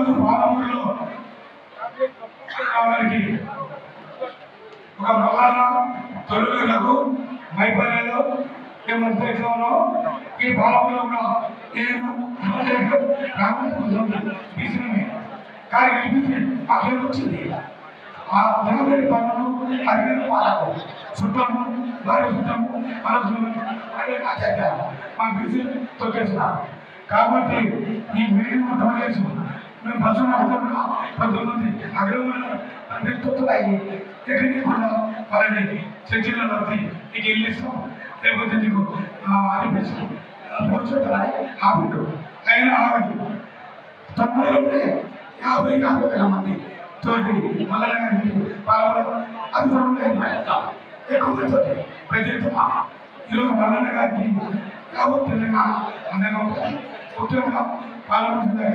ఈరోజు పాలమూరులో వారికి ఒక మల్లాన తొలుగులకు మైపల్లిలో ఏమంతలో ఈ పాలమూరులో కూడా నేను తీసుకుని కానీ అక్కడ వచ్చింది ఆ జనవరి పనులు అడిగిన పాలకు చుట్టము వారి చుట్టము మనసులు అదే ఆచార్యాలు మా బీసీ తొక్కేస్తున్నాం కాబట్టి ఈ మీటింగ్ డొనేట్స్ మేము బస్సు నడుపుతున్నా 19 అగ్రవర్ణ తొత్తులాయి ఎక్కడికి కూడా వాళ్ళని చర్చలో నడిపి నీకు ఇల్లు ఇస్తాం లేకపోతే నీకు అనిపిస్తాం కూర్చోటాలి ఆపిట్టు అయినా ఆగదు 90 50 మంది తోటి మళ్ళీ పాల్గొనడం అది ఎక్కువ ప్రతి ఈరోజు మల్లన్న గారికి యావత్ తెలంగాణ అందంగా ఉంటుంది ఉద్యోగంగా పాల్గొంటుంది